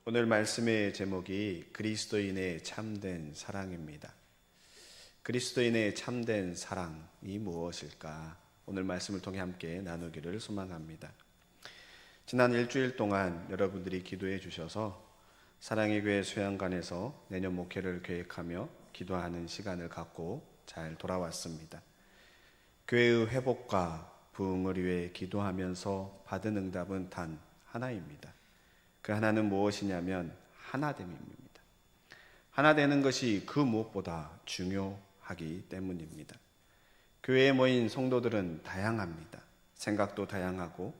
오늘 말씀의 제목이 그리스도인의 참된 사랑입니다. 그리스도인의 참된 사랑이 무엇일까? 오늘 말씀을 통해 함께 나누기를 소망합니다. 지난 일주일 동안 여러분들이 기도해 주셔서 사랑의 교회 수양관에서 내년 목회를 계획하며 기도하는 시간을 갖고 잘 돌아왔습니다. 교회의 회복과 부흥을 위해 기도하면서 받은 응답은 단 하나입니다. 그 하나는 무엇이냐면 하나됨입니다. 하나 되는 것이 그 무엇보다 중요하기 때문입니다. 교회에 모인 성도들은 다양합니다. 생각도 다양하고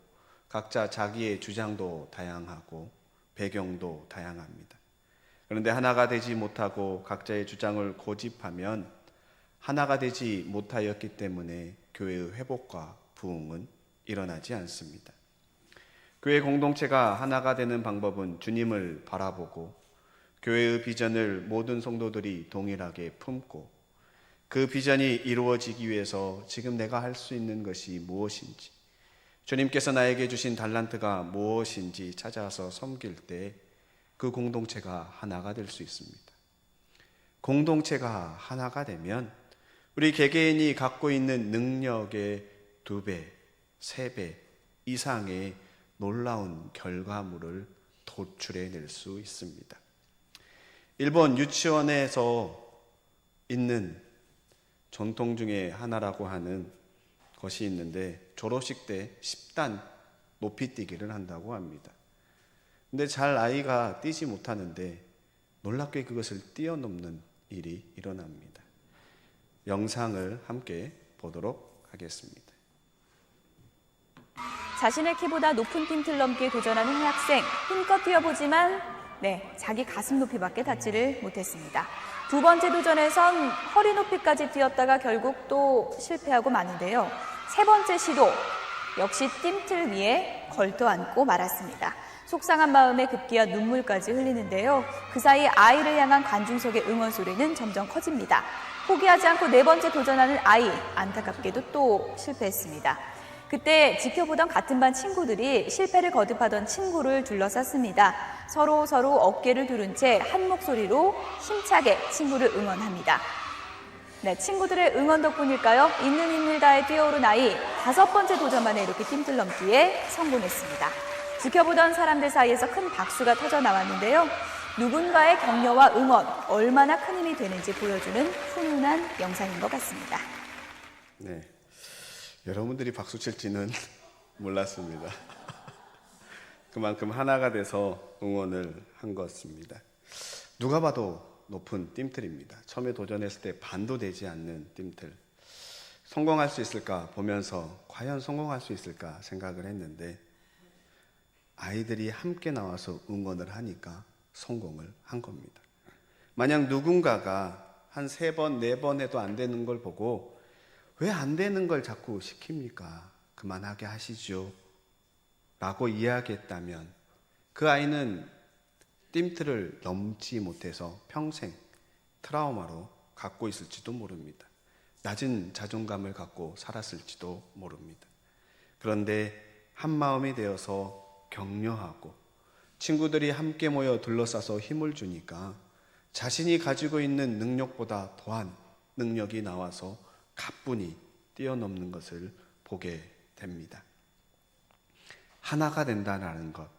각자 자기의 주장도 다양하고 배경도 다양합니다. 그런데 하나가 되지 못하고 각자의 주장을 고집하면 하나가 되지 못하였기 때문에 교회의 회복과 부흥은 일어나지 않습니다. 교회 공동체가 하나가 되는 방법은 주님을 바라보고 교회의 비전을 모든 성도들이 동일하게 품고 그 비전이 이루어지기 위해서 지금 내가 할 수 있는 것이 무엇인지, 주님께서 나에게 주신 달란트가 무엇인지 찾아서 섬길 때 그 공동체가 하나가 될 수 있습니다. 공동체가 하나가 되면 우리 개개인이 갖고 있는 능력의 2배, 3배 이상의 놀라운 결과물을 도출해낼 수 있습니다. 일본 유치원에서 있는 전통 중에 하나라고 하는 것이 있는데 졸업식 때 10단 높이뛰기를 한다고 합니다. 근데 잘 아이가 뛰지 못하는데 놀랍게 그것을 뛰어넘는 일이 일어납니다. 영상을 함께 보도록 하겠습니다. 자신의 키보다 높은 틴트를 넘기에 도전하는 한 학생, 힘껏 뛰어보지만 자기 가슴 높이밖에 닿지를 못했습니다. 두 번째 도전에선 허리 높이까지 뛰었다가 결국 또 실패하고 마는데요. 세 번째 시도 역시 틴트를 위해 걸터앉고 말았습니다. 속상한 마음에 급기야 눈물까지 흘리는데요. 그 사이 아이를 향한 관중석의 응원 소리는 점점 커집니다. 포기하지 않고 네 번째 도전하는 아이, 안타깝게도 또 실패했습니다. 그때 지켜보던 같은 반 친구들이 실패를 거듭하던 친구를 둘러쌌습니다. 서로 어깨를 두른 채 한 목소리로 힘차게 친구를 응원합니다. 친구들의 응원 덕분일까요? 있는 힘을 다해 뛰어오른 아이, 5번째 도전 만에 이렇게 틴트를 넘기에 성공했습니다. 지켜보던 사람들 사이에서 큰 박수가 터져 나왔는데요. 누군가의 격려와 응원, 얼마나 큰 힘이 되는지 보여주는 훈훈한 영상인 것 같습니다. 네. 여러분들이 박수 칠지는 몰랐습니다. 그만큼 하나가 돼서 응원을 한 것입니다. 누가 봐도 높은 띰틀입니다. 처음에 도전했을 때 반도 되지 않는 띰틀. 성공할 수 있을까 보면서 과연 성공할 수 있을까 생각을 했는데 아이들이 함께 나와서 응원을 하니까 성공을 한 겁니다. 만약 누군가가 한 3번, 4번 해도 안 되는 걸 보고 왜 안 되는 걸 자꾸 시킵니까? 그만하게 하시죠. 라고 이야기했다면 그 아이는 띰틀을 넘지 못해서 평생 트라우마로 갖고 있을지도 모릅니다. 낮은 자존감을 갖고 살았을지도 모릅니다. 그런데 한 마음이 되어서 격려하고 친구들이 함께 모여 둘러싸서 힘을 주니까 자신이 가지고 있는 능력보다 더한 능력이 나와서 가뿐히 뛰어넘는 것을 보게 됩니다. 하나가 된다는 것,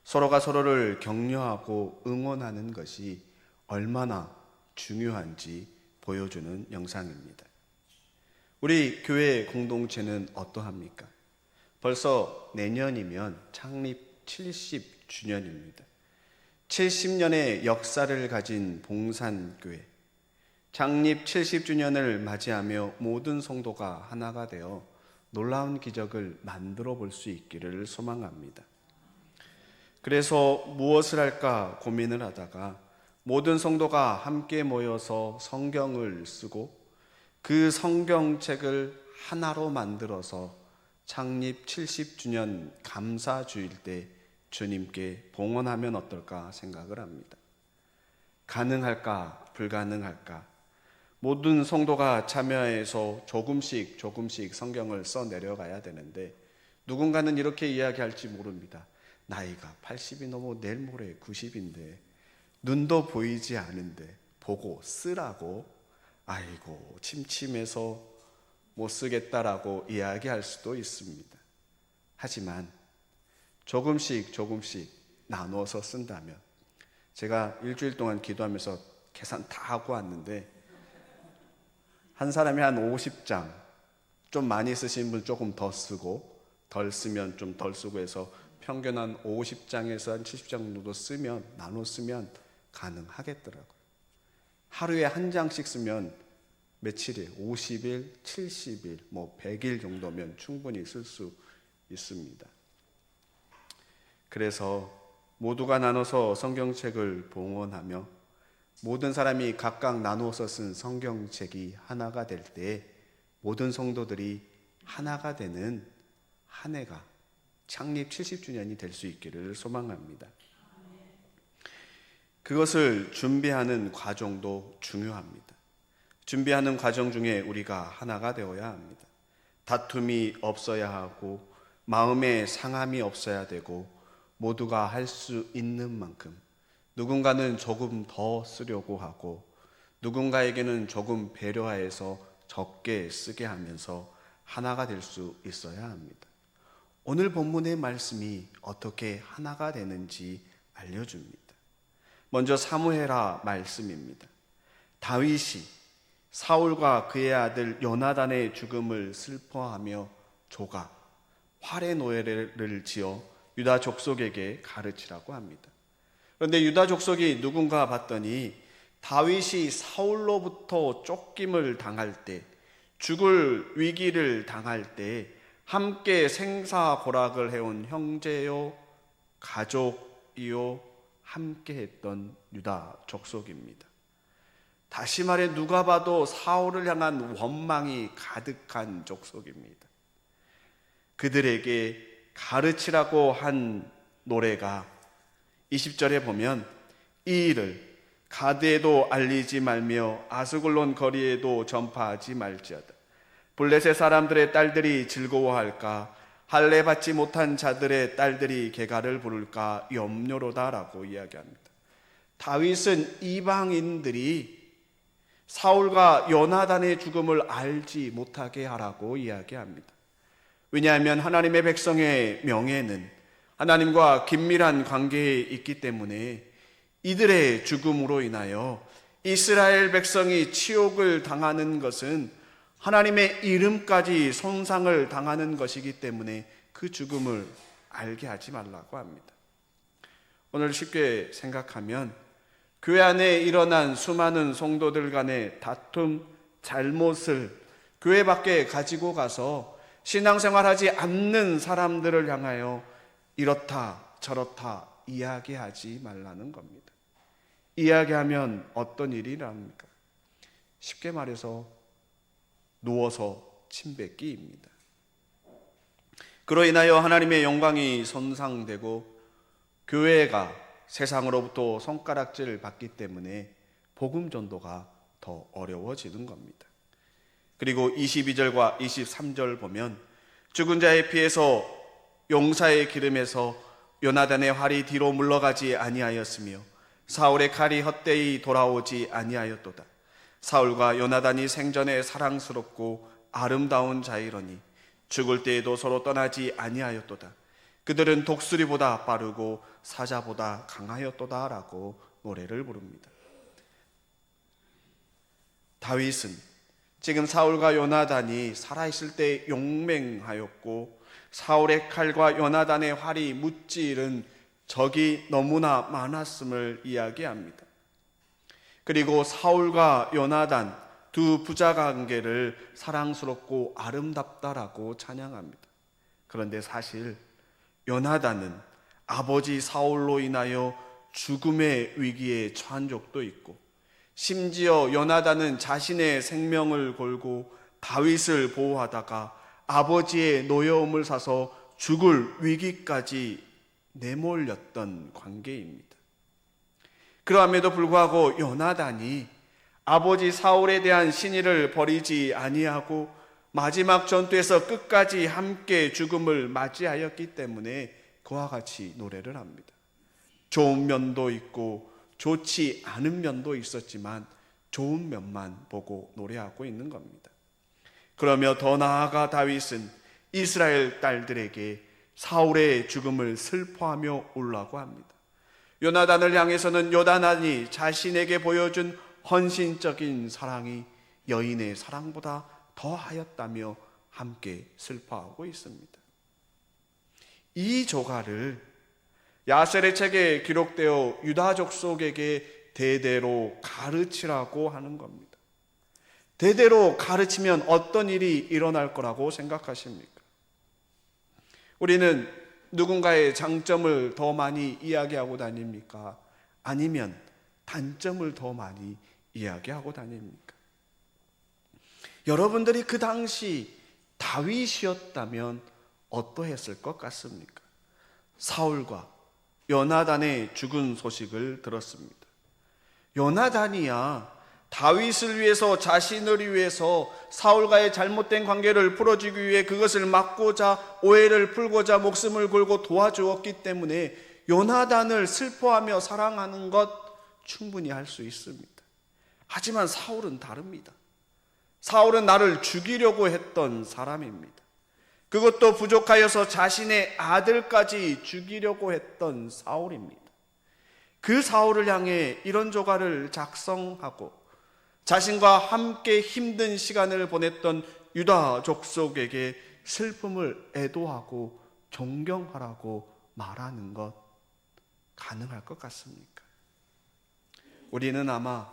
서로가 서로를 격려하고 응원하는 것이 얼마나 중요한지 보여주는 영상입니다. 우리 교회 공동체는 어떠합니까? 벌써 내년이면 창립 70주년입니다. 70년의 역사를 가진 봉산교회, 창립 70주년을 맞이하며 모든 성도가 하나가 되어 놀라운 기적을 만들어 볼 수 있기를 소망합니다. 그래서 무엇을 할까 고민을 하다가 모든 성도가 함께 모여서 성경을 쓰고 그 성경책을 하나로 만들어서 창립 70주년 감사주일 때 주님께 봉헌하면 어떨까 생각을 합니다. 가능할까 불가능할까, 모든 성도가 참여해서 조금씩 성경을 써 내려가야 되는데 누군가는 이렇게 이야기할지 모릅니다. 나이가 80이 넘어 내일 모레 90인데 눈도 보이지 않은데 보고 쓰라고, 아이고 침침해서 못 쓰겠다라고 이야기할 수도 있습니다. 하지만 조금씩 나눠서 쓴다면, 제가 일주일 동안 기도하면서 계산 다 하고 왔는데 한 사람이 한 50장, 좀 많이 쓰신 분 조금 더 쓰고 덜 쓰면 좀 덜 쓰고 해서 평균 한 50장에서 한 70장 정도 쓰면, 나눠 쓰면 가능하겠더라고요. 하루에 한 장씩 쓰면 며칠이에요? 50일, 70일, 100일 정도면 충분히 쓸 수 있습니다. 그래서 모두가 나눠서 성경책을 봉헌하며 모든 사람이 각각 나누어서 쓴 성경책이 하나가 될 때 모든 성도들이 하나가 되는 한 해가 창립 70주년이 될 수 있기를 소망합니다. 그것을 준비하는 과정도 중요합니다. 준비하는 과정 중에 우리가 하나가 되어야 합니다. 다툼이 없어야 하고 마음의 상함이 없어야 되고 모두가 할 수 있는 만큼 누군가는 조금 더 쓰려고 하고 누군가에게는 조금 배려해서 적게 쓰게 하면서 하나가 될 수 있어야 합니다. 오늘 본문의 말씀이 어떻게 하나가 되는지 알려줍니다. 먼저 사무엘하 말씀입니다. 다윗이 사울과 그의 아들 요나단의 죽음을 슬퍼하며 조가 활의 노래를 지어 유다 족속에게 가르치라고 합니다. 그런데 유다 족속이 누군가 봤더니 다윗이 사울로부터 쫓김을 당할 때, 죽을 위기를 당할 때 함께 생사고락을 해온 형제요 가족이요 함께 했던 유다 족속입니다. 다시 말해 누가 봐도 사울을 향한 원망이 가득한 족속입니다. 그들에게 가르치라고 한 노래가 20절에 보면 이 일을 가드에도 알리지 말며 아스글론 거리에도 전파하지 말지어다. 블레셋 사람들의 딸들이 즐거워할까, 할례 받지 못한 자들의 딸들이 개가를 부를까 염려로다라고 이야기합니다. 다윗은 이방인들이 사울과 요나단의 죽음을 알지 못하게 하라고 이야기합니다. 왜냐하면 하나님의 백성의 명예는 하나님과 긴밀한 관계에 있기 때문에 이들의 죽음으로 인하여 이스라엘 백성이 치욕을 당하는 것은 하나님의 이름까지 손상을 당하는 것이기 때문에 그 죽음을 알게 하지 말라고 합니다. 오늘 쉽게 생각하면 교회 안에 일어난 수많은 성도들 간의 다툼, 잘못을 교회 밖에 가지고 가서 신앙생활하지 않는 사람들을 향하여 이렇다 저렇다 이야기하지 말라는 겁니다. 이야기하면 어떤 일이 일어납니까? 쉽게 말해서 누워서 침 뱉기입니다. 그로 인하여 하나님의 영광이 손상되고 교회가 세상으로부터 손가락질을 받기 때문에 복음 전도가 더 어려워지는 겁니다. 그리고 22절과 23절 보면 죽은 자의 피에서 용사의 기름에서 요나단의 활이 뒤로 물러가지 아니하였으며 사울의 칼이 헛되이 돌아오지 아니하였도다. 사울과 요나단이 생전에 사랑스럽고 아름다운 자이러니 죽을 때에도 서로 떠나지 아니하였도다. 그들은 독수리보다 빠르고 사자보다 강하였도다라고 노래를 부릅니다. 다윗은 지금 사울과 요나단이 살아있을 때 용맹하였고 사울의 칼과 요나단의 활이 무찌른 적이 너무나 많았음을 이야기합니다. 그리고 사울과 요나단 두 부자 관계를 사랑스럽고 아름답다라고 찬양합니다. 그런데 사실 요나단은 아버지 사울로 인하여 죽음의 위기에 처한 적도 있고 심지어 요나단은 자신의 생명을 걸고 다윗을 보호하다가 아버지의 노여움을 사서 죽을 위기까지 내몰렸던 관계입니다. 그럼에도 불구하고 요나단이 아버지 사울에 대한 신의를 버리지 아니하고 마지막 전투에서 끝까지 함께 죽음을 맞이하였기 때문에 그와 같이 노래를 합니다. 좋은 면도 있고 좋지 않은 면도 있었지만 좋은 면만 보고 노래하고 있는 겁니다. 그러며 더 나아가 다윗은 이스라엘 딸들에게 사울의 죽음을 슬퍼하며 울라고 합니다. 요나단을 향해서는 요나단이 자신에게 보여준 헌신적인 사랑이 여인의 사랑보다 더하였다며 함께 슬퍼하고 있습니다. 이 조가를 야셀의 책에 기록되어 유다 족속에게 대대로 가르치라고 하는 겁니다. 대대로 가르치면 어떤 일이 일어날 거라고 생각하십니까? 우리는 누군가의 장점을 더 많이 이야기하고 다닙니까? 아니면 단점을 더 많이 이야기하고 다닙니까? 여러분들이 그 당시 다윗이었다면 어떠했을 것 같습니까? 사울과 요나단의 죽은 소식을 들었습니다. 요나단이야 다윗을 위해서, 자신을 위해서 사울과의 잘못된 관계를 풀어주기 위해 그것을 막고자, 오해를 풀고자 목숨을 걸고 도와주었기 때문에 요나단을 슬퍼하며 사랑하는 것 충분히 할 수 있습니다. 하지만 사울은 다릅니다. 사울은 나를 죽이려고 했던 사람입니다. 그것도 부족하여서 자신의 아들까지 죽이려고 했던 사울입니다. 그 사울을 향해 이런 조가를 작성하고 자신과 함께 힘든 시간을 보냈던 유다 족속에게 슬픔을 애도하고 존경하라고 말하는 것 가능할 것 같습니까? 우리는 아마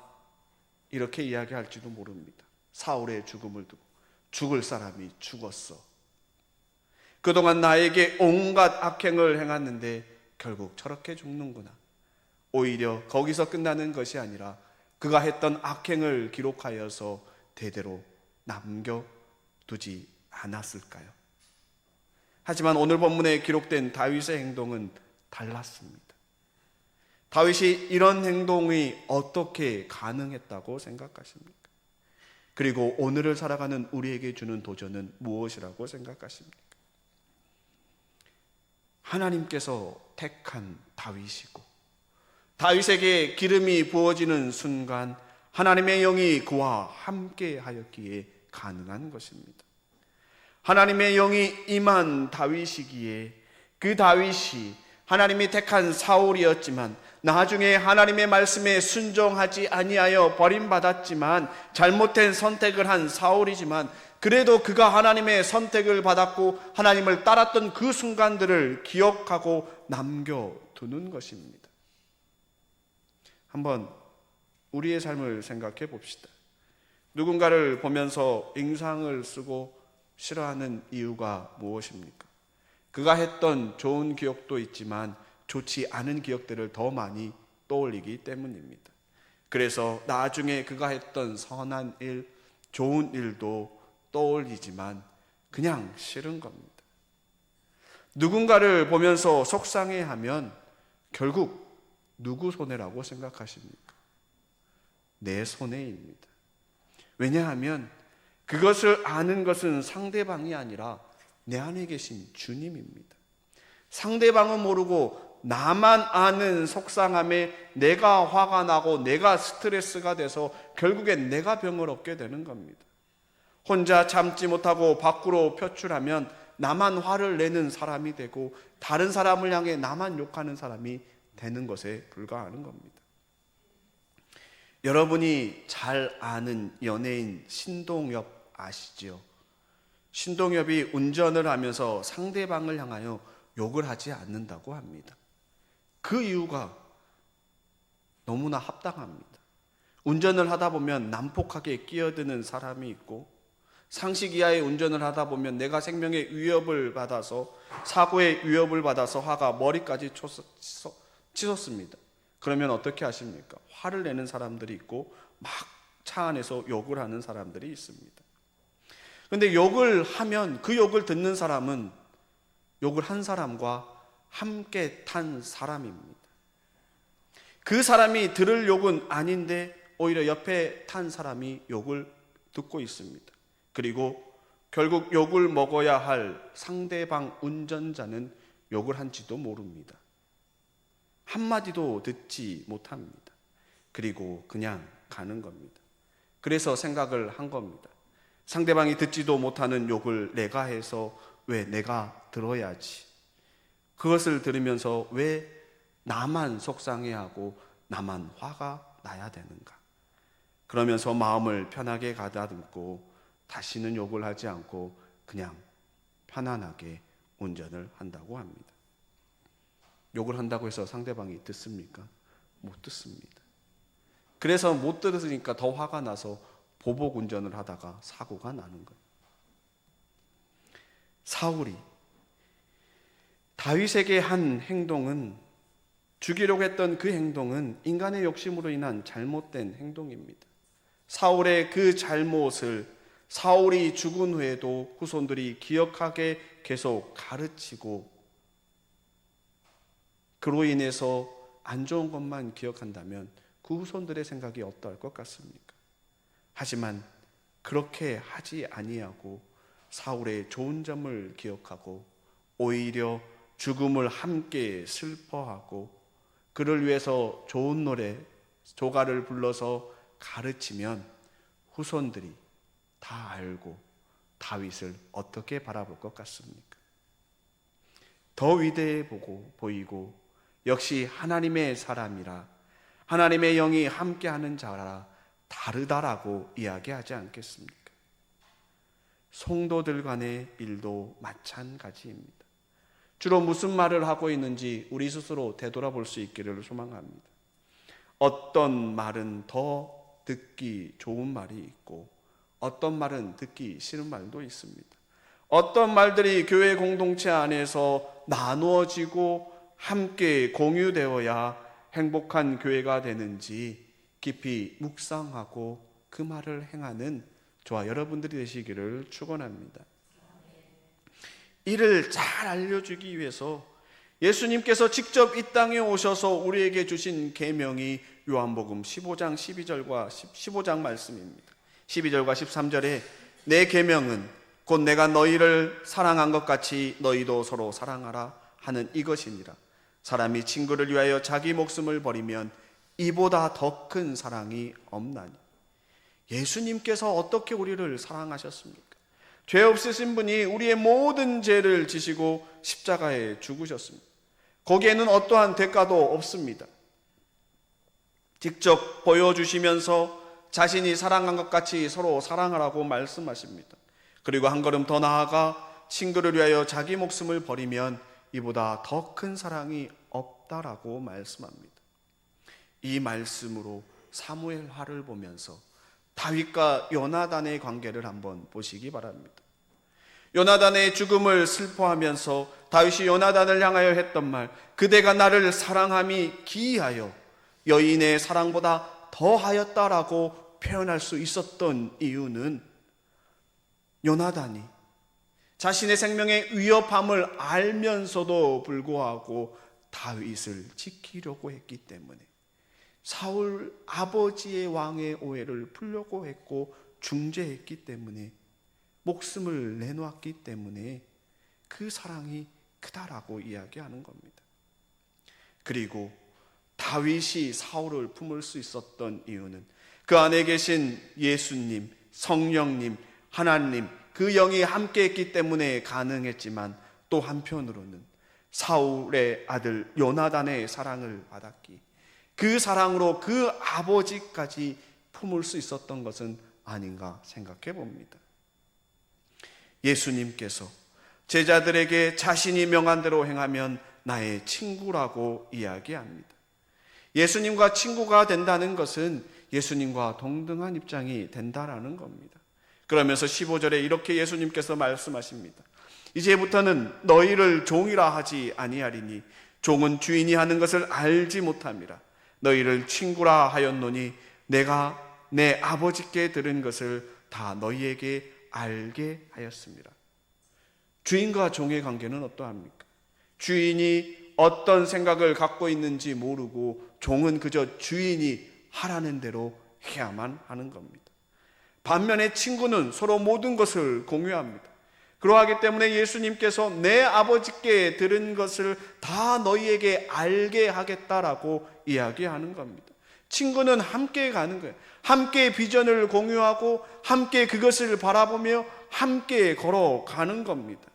이렇게 이야기할지도 모릅니다. 사울의 죽음을 두고 죽을 사람이 죽었어. 그동안 나에게 온갖 악행을 행했는데 결국 저렇게 죽는구나. 오히려 거기서 끝나는 것이 아니라 그가 했던 악행을 기록하여서 대대로 남겨두지 않았을까요? 하지만 오늘 본문에 기록된 다윗의 행동은 달랐습니다. 다윗이 이런 행동이 어떻게 가능했다고 생각하십니까? 그리고 오늘을 살아가는 우리에게 주는 도전은 무엇이라고 생각하십니까? 하나님께서 택한 다윗이고 다윗에게 기름이 부어지는 순간 하나님의 영이 그와 함께 하였기에 가능한 것입니다. 하나님의 영이 임한 다윗이기에 그 다윗이 하나님이 택한 사울이었지만 나중에 하나님의 말씀에 순종하지 아니하여 버림받았지만 잘못된 선택을 한 사울이지만 그래도 그가 하나님의 선택을 받았고 하나님을 따랐던 그 순간들을 기억하고 남겨두는 것입니다. 한번 우리의 삶을 생각해 봅시다. 누군가를 보면서 인상을 쓰고 싫어하는 이유가 무엇입니까? 그가 했던 좋은 기억도 있지만 좋지 않은 기억들을 더 많이 떠올리기 때문입니다. 그래서 나중에 그가 했던 선한 일, 좋은 일도 떠올리지만 그냥 싫은 겁니다. 누군가를 보면서 속상해하면 결국 누구 손해라고 생각하십니까? 내 손해입니다. 왜냐하면 그것을 아는 것은 상대방이 아니라 내 안에 계신 주님입니다. 상대방은 모르고 나만 아는 속상함에 내가 화가 나고 내가 스트레스가 돼서 결국엔 내가 병을 얻게 되는 겁니다. 혼자 참지 못하고 밖으로 표출하면 나만 화를 내는 사람이 되고 다른 사람을 향해 나만 욕하는 사람이 되는 것에 불과하는 겁니다. 여러분이 잘 아는 연예인 신동엽 아시죠? 신동엽이 운전을 하면서 상대방을 향하여 욕을 하지 않는다고 합니다. 그 이유가 너무나 합당합니다. 운전을 하다 보면 난폭하게 끼어드는 사람이 있고 상식 이하의 운전을 하다 보면 내가 생명의 위협을 받아서 사고의 위협을 받아서 화가 머리까지 치솟습니다. 그러면 어떻게 하십니까? 화를 내는 사람들이 있고 막 차 안에서 욕을 하는 사람들이 있습니다. 그런데 욕을 하면 그 욕을 듣는 사람은 욕을 한 사람과 함께 탄 사람입니다. 그 사람이 들을 욕은 아닌데 오히려 옆에 탄 사람이 욕을 듣고 있습니다. 그리고 결국 욕을 먹어야 할 상대방 운전자는 욕을 한지도 모릅니다. 한마디도 듣지 못합니다. 그리고 그냥 가는 겁니다. 그래서 생각을 한 겁니다. 상대방이 듣지도 못하는 욕을 내가 해서 왜 내가 들어야지? 그것을 들으면서 왜 나만 속상해하고 나만 화가 나야 되는가? 그러면서 마음을 편하게 가다듬고 다시는 욕을 하지 않고 그냥 편안하게 운전을 한다고 합니다. 욕을 한다고 해서 상대방이 듣습니까? 못 듣습니다. 그래서 못 들으니까 더 화가 나서 보복 운전을 하다가 사고가 나는 거예요. 사울이 다윗에게 한 행동은, 죽이려고 했던 그 행동은 인간의 욕심으로 인한 잘못된 행동입니다. 사울의 그 잘못을 사울이 죽은 후에도 후손들이 기억하게 계속 가르치고, 그로 인해서 안 좋은 것만 기억한다면 그 후손들의 생각이 어떠할 것 같습니까? 하지만 그렇게 하지 아니하고 사울의 좋은 점을 기억하고 오히려 죽음을 함께 슬퍼하고 그를 위해서 좋은 노래, 조가를 불러서 가르치면 후손들이 다 알고 다윗을 어떻게 바라볼 것 같습니까? 더 위대해 보이고 역시 하나님의 사람이라, 하나님의 영이 함께하는 자라 다르다라고 이야기하지 않겠습니까? 성도들 간의 일도 마찬가지입니다. 주로 무슨 말을 하고 있는지 우리 스스로 되돌아볼 수 있기를 소망합니다. 어떤 말은 더 듣기 좋은 말이 있고 어떤 말은 듣기 싫은 말도 있습니다. 어떤 말들이 교회 공동체 안에서 나누어지고 함께 공유되어야 행복한 교회가 되는지 깊이 묵상하고 그 말을 행하는 저와 여러분들이 되시기를 축원합니다. 이를 잘 알려주기 위해서 예수님께서 직접 이 땅에 오셔서 우리에게 주신 계명이 요한복음 15장 12절과 15장 말씀입니다. 12절과 13절에 내 계명은 곧 내가 너희를 사랑한 것 같이 너희도 서로 사랑하라 하는 이것이니라. 사람이 친구를 위하여 자기 목숨을 버리면 이보다 더 큰 사랑이 없나니. 예수님께서 어떻게 우리를 사랑하셨습니까? 죄 없으신 분이 우리의 모든 죄를 지시고 십자가에 죽으셨습니다. 거기에는 어떠한 대가도 없습니다. 직접 보여주시면서 자신이 사랑한 것 같이 서로 사랑하라고 말씀하십니다. 그리고 한 걸음 더 나아가 친구를 위하여 자기 목숨을 버리면 이보다 더 큰 사랑이 없다라고 말씀합니다. 이 말씀으로 사무엘하를 보면서 다윗과 요나단의 관계를 한번 보시기 바랍니다. 요나단의 죽음을 슬퍼하면서 다윗이 요나단을 향하여 했던 말, 그대가 나를 사랑함이 기이하여 여인의 사랑보다 더하였다라고 표현할 수 있었던 이유는 요나단이 자신의 생명의 위협함을 알면서도 불구하고 다윗을 지키려고 했기 때문에, 사울 아버지의 왕의 오해를 풀려고 했고 중재했기 때문에, 목숨을 내놓았기 때문에 그 사랑이 크다라고 이야기하는 겁니다. 그리고 다윗이 사울을 품을 수 있었던 이유는 그 안에 계신 예수님, 성령님, 하나님, 그 영이 함께 했기 때문에 가능했지만, 또 한편으로는 사울의 아들 요나단의 사랑을 받았기, 그 사랑으로 그 아버지까지 품을 수 있었던 것은 아닌가 생각해 봅니다. 예수님께서 제자들에게 자신이 명한 대로 행하면 나의 친구라고 이야기합니다. 예수님과 친구가 된다는 것은 예수님과 동등한 입장이 된다라는 겁니다. 그러면서 15절에 이렇게 예수님께서 말씀하십니다. 이제부터는 너희를 종이라 하지 아니하리니 종은 주인이 하는 것을 알지 못함이라. 너희를 친구라 하였노니 내가 내 아버지께 들은 것을 다 너희에게 알게 하였습니다. 주인과 종의 관계는 어떠합니까? 주인이 어떤 생각을 갖고 있는지 모르고 종은 그저 주인이 하라는 대로 해야만 하는 겁니다. 반면에 친구는 서로 모든 것을 공유합니다. 그러하기 때문에 예수님께서 내 아버지께 들은 것을 다 너희에게 알게 하겠다라고 이야기하는 겁니다. 친구는 함께 가는 거예요. 함께 비전을 공유하고 함께 그것을 바라보며 함께 걸어가는 겁니다.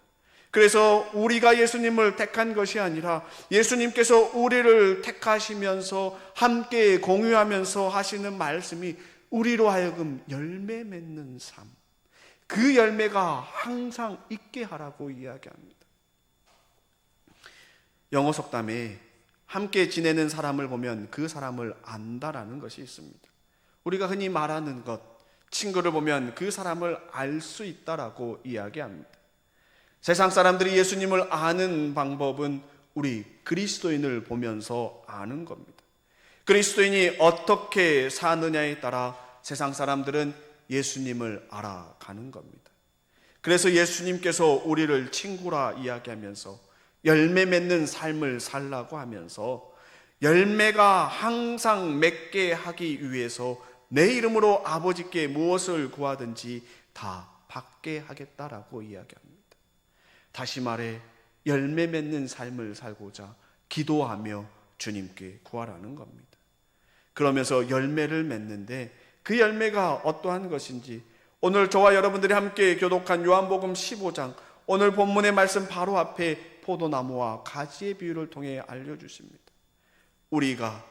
그래서 우리가 예수님을 택한 것이 아니라 예수님께서 우리를 택하시면서 함께 공유하면서 하시는 말씀이 우리로 하여금 열매 맺는 삶, 그 열매가 항상 있게 하라고 이야기합니다. 영어 속담에 함께 지내는 사람을 보면 그 사람을 안다라는 것이 있습니다. 우리가 흔히 말하는 것, 친구를 보면 그 사람을 알 수 있다라고 이야기합니다. 세상 사람들이 예수님을 아는 방법은 우리 그리스도인을 보면서 아는 겁니다. 그리스도인이 어떻게 사느냐에 따라 세상 사람들은 예수님을 알아가는 겁니다. 그래서 예수님께서 우리를 친구라 이야기하면서 열매 맺는 삶을 살라고 하면서 열매가 항상 맺게 하기 위해서 내 이름으로 아버지께 무엇을 구하든지 다 받게 하겠다라고 이야기합니다. 다시 말해 열매 맺는 삶을 살고자 기도하며 주님께 구하라는 겁니다. 그러면서 열매를 맺는데 그 열매가 어떠한 것인지 오늘 저와 여러분들이 함께 교독한 요한복음 15장 오늘 본문의 말씀 바로 앞에 포도나무와 가지의 비유를 통해 알려주십니다. 우리가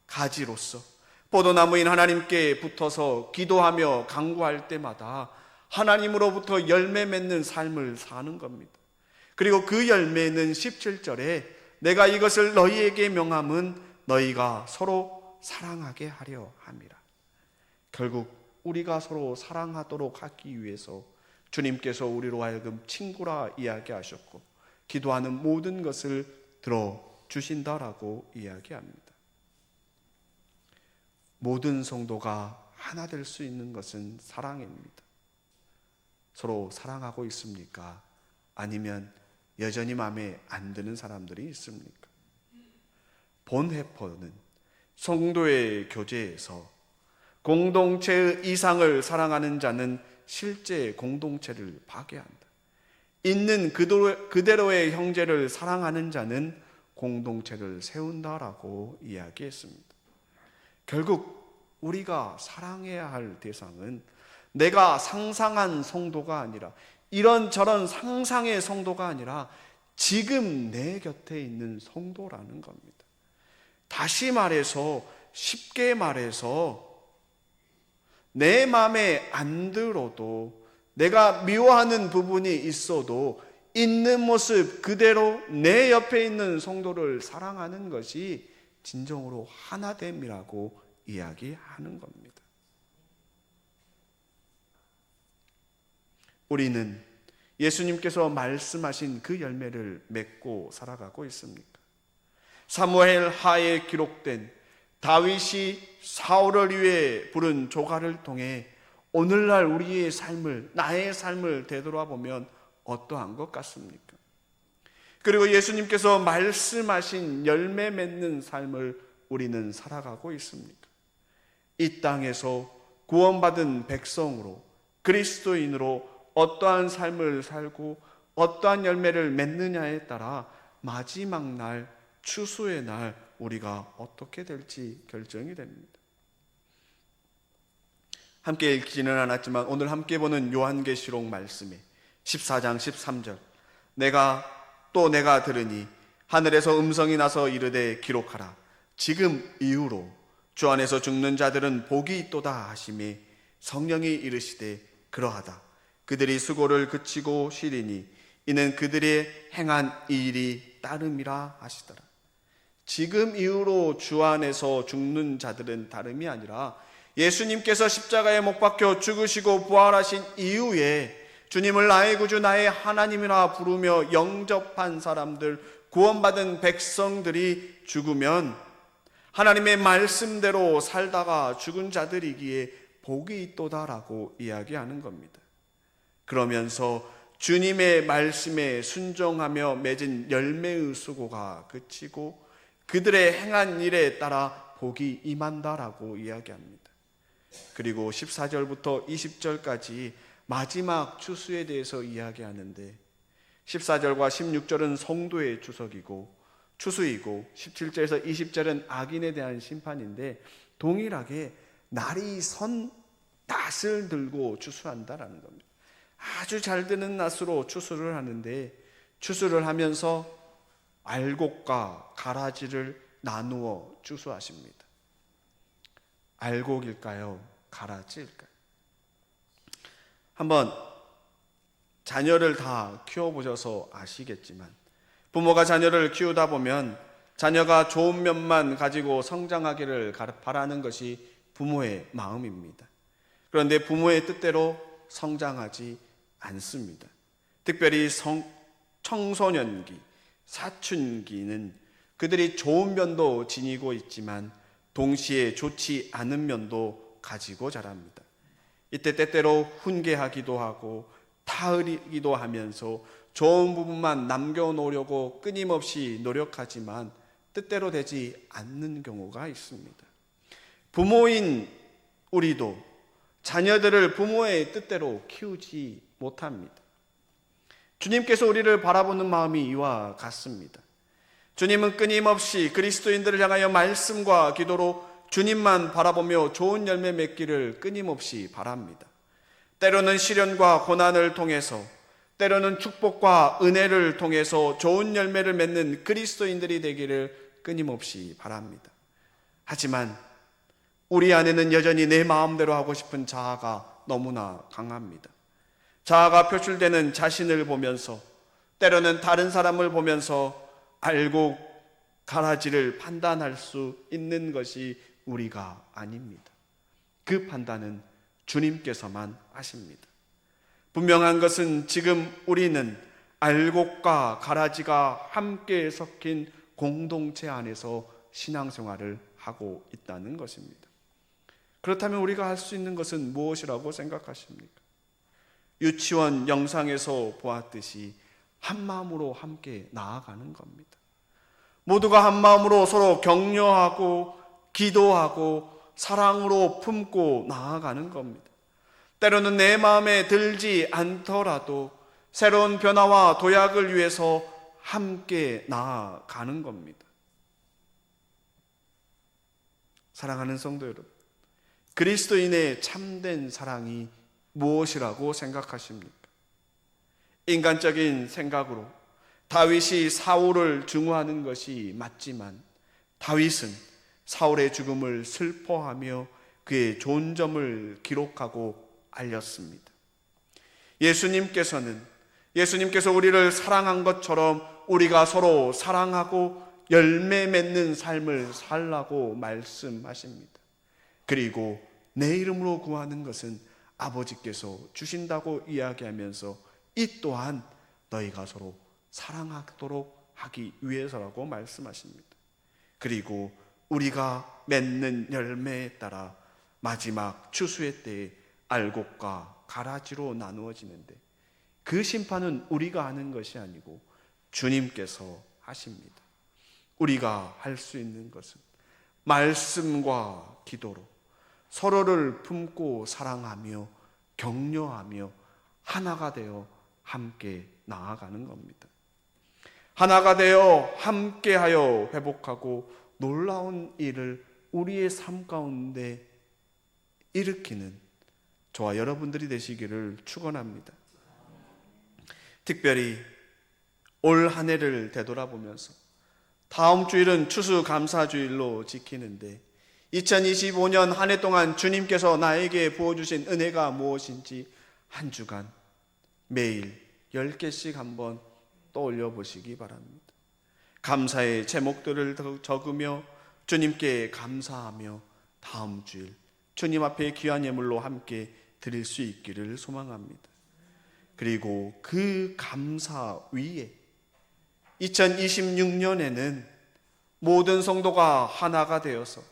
가지로서 포도나무인 하나님께 붙어서 기도하며 간구할 때마다 하나님으로부터 열매 맺는 삶을 사는 겁니다. 그리고 그 열매는 17절에 내가 이것을 너희에게 명함은 너희가 서로 사랑하게 하려 함이라. 결국 우리가 서로 사랑하도록 하기 위해서 주님께서 우리로 하여금 친구라 이야기하셨고 기도하는 모든 것을 들어주신다라고 이야기합니다. 모든 성도가 하나 될 수 있는 것은 사랑입니다. 서로 사랑하고 있습니까? 아니면 여전히 마음에 안 드는 사람들이 있습니까? 본회포는 성도의 교제에서 공동체의 이상을 사랑하는 자는 실제 공동체를 파괴한다. 있는 그대로의 형제를 사랑하는 자는 공동체를 세운다라고 이야기했습니다. 결국 우리가 사랑해야 할 대상은 내가 상상한 성도가 아니라 이런저런 상상의 성도가 아니라 지금 내 곁에 있는 성도라는 겁니다. 다시 말해서 쉽게 말해서 내 마음에 안 들어도 내가 미워하는 부분이 있어도 있는 모습 그대로 내 옆에 있는 성도를 사랑하는 것이 진정으로 하나됨이라고 이야기하는 겁니다. 우리는 예수님께서 말씀하신 그 열매를 맺고 살아가고 있습니까? 사무엘 하에 기록된 다윗이 사울을 위해 부른 조가를 통해 오늘날 우리의 삶을, 나의 삶을 되돌아보면 어떠한 것 같습니까? 그리고 예수님께서 말씀하신 열매 맺는 삶을 우리는 살아가고 있습니까? 이 땅에서 구원받은 백성으로 그리스도인으로 어떠한 삶을 살고 어떠한 열매를 맺느냐에 따라 마지막 날, 추수의 날 우리가 어떻게 될지 결정이 됩니다. 함께 읽지는 않았지만 오늘 함께 보는 요한계시록 말씀에 14장 13절 내가 들으니 하늘에서 음성이 나서 이르되 기록하라 지금 이후로 주 안에서 죽는 자들은 복이 있도다 하시매 성령이 이르시되 그러하다 그들이 수고를 그치고 쉬리니 이는 그들의 행한 이 일이 따름이라 하시더라. 지금 이후로 주 안에서 죽는 자들은 다름이 아니라 예수님께서 십자가에 못 박혀 죽으시고 부활하신 이후에 주님을 나의 구주 나의 하나님이라 부르며 영접한 사람들 구원받은 백성들이 죽으면 하나님의 말씀대로 살다가 죽은 자들이기에 복이 있도다라고 이야기하는 겁니다. 그러면서 주님의 말씀에 순종하며 맺은 열매의 수고가 그치고 그들의 행한 일에 따라 복이 임한다라고 이야기합니다. 그리고 14절부터 20절까지 마지막 추수에 대해서 이야기하는데 14절과 16절은 성도의 추수이고 17절에서 20절은 악인에 대한 심판인데 동일하게 날이 선 낫을 들고 추수한다라는 겁니다. 아주 잘 되는 낫으로 추수를 하는데 추수를 하면서 알곡과 가라지를 나누어 추수하십니다. 알곡일까요? 가라지일까요? 한번 자녀를 다 키워보셔서 아시겠지만 부모가 자녀를 키우다 보면 자녀가 좋은 면만 가지고 성장하기를 바라는 것이 부모의 마음입니다. 그런데 부모의 뜻대로 성장하지 않습니다. 특별히 청소년기, 사춘기는 그들이 좋은 면도 지니고 있지만 동시에 좋지 않은 면도 가지고 자랍니다. 이때 때때로 훈계하기도 하고 타으리기도 하면서 좋은 부분만 남겨놓으려고 끊임없이 노력하지만 뜻대로 되지 않는 경우가 있습니다. 부모인 우리도 자녀들을 부모의 뜻대로 키우지 못합니다. 주님께서 우리를 바라보는 마음이 이와 같습니다. 주님은 끊임없이 그리스도인들을 향하여 말씀과 기도로 주님만 바라보며 좋은 열매 맺기를 끊임없이 바랍니다. 때로는 시련과 고난을 통해서, 때로는 축복과 은혜를 통해서 좋은 열매를 맺는 그리스도인들이 되기를 끊임없이 바랍니다. 하지만 우리 안에는 여전히 내 마음대로 하고 싶은 자아가 너무나 강합니다. 자아가 표출되는 자신을 보면서, 때로는 다른 사람을 보면서 알고 가라지를 판단할 수 있는 것이 우리가 아닙니다. 그 판단은 주님께서만 하십니다. 분명한 것은 지금 우리는 알곡과 가라지가 함께 섞인 공동체 안에서 신앙생활을 하고 있다는 것입니다. 그렇다면 우리가 할 수 있는 것은 무엇이라고 생각하십니까? 유치원 영상에서 보았듯이 한 마음으로 함께 나아가는 겁니다. 모두가 한 마음으로 서로 격려하고 기도하고 사랑으로 품고 나아가는 겁니다. 때로는 내 마음에 들지 않더라도 새로운 변화와 도약을 위해서 함께 나아가는 겁니다. 사랑하는 성도 여러분, 그리스도인의 참된 사랑이 무엇이라고 생각하십니까? 인간적인 생각으로 다윗이 사울을 증오하는 것이 맞지만 다윗은 사울의 죽음을 슬퍼하며 그의 좋은 점을 기록하고 알렸습니다. 예수님께서 우리를 사랑한 것처럼 우리가 서로 사랑하고 열매 맺는 삶을 살라고 말씀하십니다. 그리고 내 이름으로 구하는 것은 아버지께서 주신다고 이야기하면서 이 또한 너희가 서로 사랑하도록 하기 위해서라고 말씀하십니다. 그리고 우리가 맺는 열매에 따라 마지막 추수의 때에 알곡과 가라지로 나누어지는데 그 심판은 우리가 하는 것이 아니고 주님께서 하십니다. 우리가 할 수 있는 것은 말씀과 기도로 서로를 품고 사랑하며 격려하며 하나가 되어 함께 나아가는 겁니다. 하나가 되어 함께하여 회복하고 놀라운 일을 우리의 삶 가운데 일으키는 저와 여러분들이 되시기를 축원합니다. 특별히 올 한 해를 되돌아보면서 다음 주일은 추수감사주일로 지키는데 2025년 한 해 동안 주님께서 나에게 부어주신 은혜가 무엇인지 한 주간 매일 10개씩 한번 떠올려 보시기 바랍니다. 감사의 제목들을 적으며 주님께 감사하며 다음 주일 주님 앞에 귀한 예물로 함께 드릴 수 있기를 소망합니다. 그리고 그 감사 위에 2026년에는 모든 성도가 하나가 되어서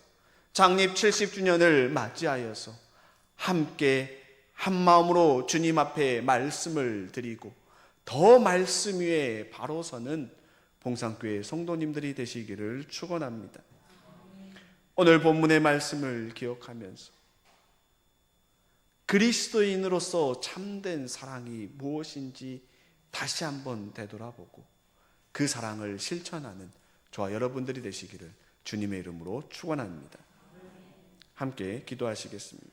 창립 70주년을 맞이하여서 함께 한 마음으로 주님 앞에 말씀을 드리고 더 말씀 위에 바로 서는 봉산교회 성도님들이 되시기를 축원합니다. 오늘 본문의 말씀을 기억하면서 그리스도인으로서 참된 사랑이 무엇인지 다시 한번 되돌아보고 그 사랑을 실천하는 저와 여러분들이 되시기를 주님의 이름으로 축원합니다. 함께 기도하시겠습니다.